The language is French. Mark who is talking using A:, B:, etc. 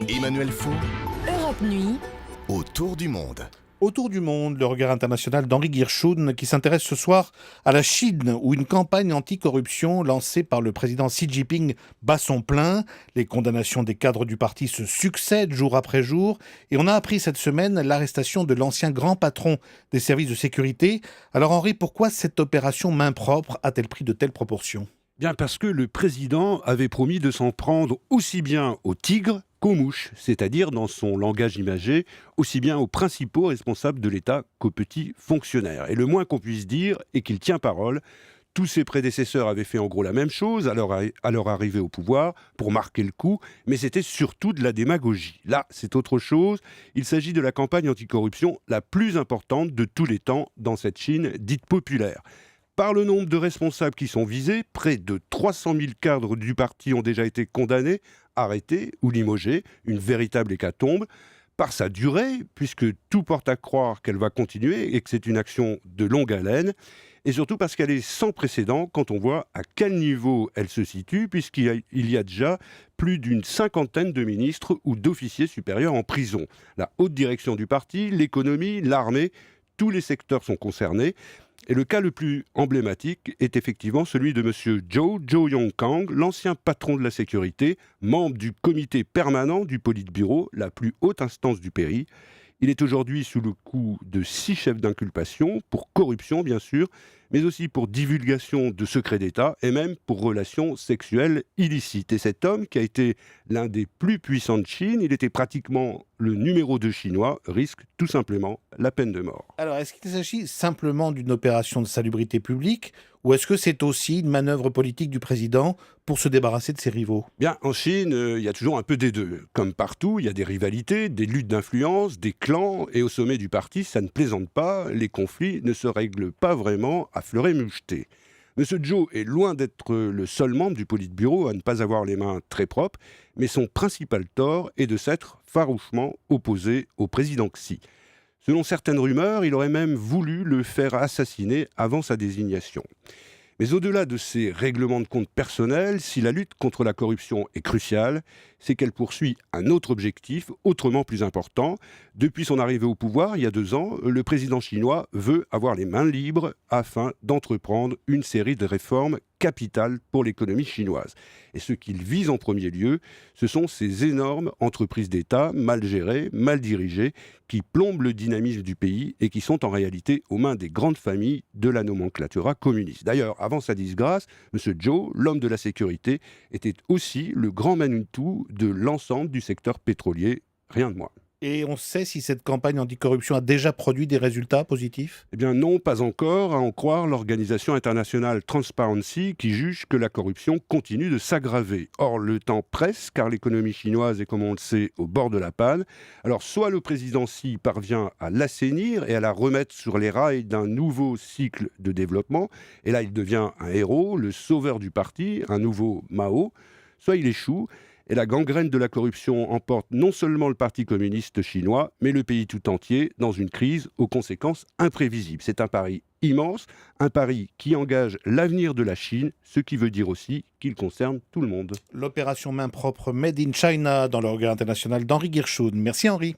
A: Emmanuel Faux,
B: Europe Nuit,
A: autour du monde.
C: Autour du monde, le regard international d'Henri Guirchoun qui s'intéresse ce soir à la Chine où une campagne anti-corruption lancée par le président Xi Jinping bat son plein. Les condamnations des cadres du parti se succèdent jour après jour et on a appris cette semaine l'arrestation de l'ancien grand patron des services de sécurité. Alors Henri, pourquoi cette opération main propre a-t-elle pris de telles proportions ?
D: Bien parce que le président avait promis de s'en prendre aussi bien aux tigres qu'aux mouches, c'est-à-dire dans son langage imagé, aussi bien aux principaux responsables de l'État qu'aux petits fonctionnaires. Et le moins qu'on puisse dire est qu'il tient parole. Tous ses prédécesseurs avaient fait en gros la même chose à leur arrivée au pouvoir pour marquer le coup, mais c'était surtout de la démagogie. Là, c'est autre chose. Il s'agit de la campagne anticorruption la plus importante de tous les temps dans cette Chine dite populaire. Par le nombre de responsables qui sont visés, près de 300 000 cadres du parti ont déjà été condamnés, arrêtés ou limogés, une véritable hécatombe. Par sa durée, puisque tout porte à croire qu'elle va continuer et que c'est une action de longue haleine, et surtout parce qu'elle est sans précédent quand on voit à quel niveau elle se situe, puisqu'il y a déjà plus d'une cinquantaine de ministres ou d'officiers supérieurs en prison. La haute direction du parti, l'économie, l'armée, tous les secteurs sont concernés. Et le cas le plus emblématique est effectivement celui de M. Zhou Yongkang, l'ancien patron de la sécurité, membre du comité permanent du Politburo, la plus haute instance du pays. Il est aujourd'hui sous le coup de 6 chefs d'inculpation, pour corruption bien sûr, mais aussi pour divulgation de secrets d'État et même pour relations sexuelles illicites. Et cet homme, qui a été l'un des plus puissants de Chine, il était pratiquement le numéro 2 chinois, risque tout simplement la peine de mort.
C: Alors, est-ce qu'il s'agit simplement d'une opération de salubrité publique ou est-ce que c'est aussi une manœuvre politique du président pour se débarrasser de ses rivaux ?
D: Bien, en Chine, il y a toujours un peu des deux. Comme partout, il y a des rivalités, des luttes d'influence, des clans, et au sommet du parti, ça ne plaisante pas, les conflits ne se règlent pas vraiment à fleuret et moucheté. Monsieur Zhou est loin d'être le seul membre du Politburo à ne pas avoir les mains très propres, mais son principal tort est de s'être farouchement opposé au président Xi. Selon certaines rumeurs, il aurait même voulu le faire assassiner avant sa désignation. Mais au-delà de ces règlements de compte personnels, si la lutte contre la corruption est cruciale, c'est qu'elle poursuit un autre objectif, autrement plus important. Depuis son arrivée au pouvoir, il y a 2 ans, le président chinois veut avoir les mains libres afin d'entreprendre une série de réformes capitales pour l'économie chinoise. Et ce qu'il vise en premier lieu, ce sont ces énormes entreprises d'État mal gérées, mal dirigées, qui plombent le dynamisme du pays et qui sont en réalité aux mains des grandes familles de la nomenclatura communiste. D'ailleurs, avant sa disgrâce, M. Zhou, l'homme de la sécurité, était aussi le grand Manitou de l'ensemble du secteur pétrolier, rien de moins.
C: Et on sait si cette campagne anticorruption a déjà produit des résultats positifs ?
D: Eh bien non, pas encore, à en croire l'organisation internationale Transparency qui juge que la corruption continue de s'aggraver. Or, le temps presse car l'économie chinoise est, comme on le sait, au bord de la panne. Alors, soit le président Xi parvient à l'assainir et à la remettre sur les rails d'un nouveau cycle de développement, et là il devient un héros, le sauveur du parti, un nouveau Mao, soit il échoue, et la gangrène de la corruption emporte non seulement le Parti communiste chinois, mais le pays tout entier dans une crise aux conséquences imprévisibles. C'est un pari immense, un pari qui engage l'avenir de la Chine, ce qui veut dire aussi qu'il concerne tout le monde.
C: L'opération main propre Made in China dans le regard international d'Henri Guirchoun. Merci Henri.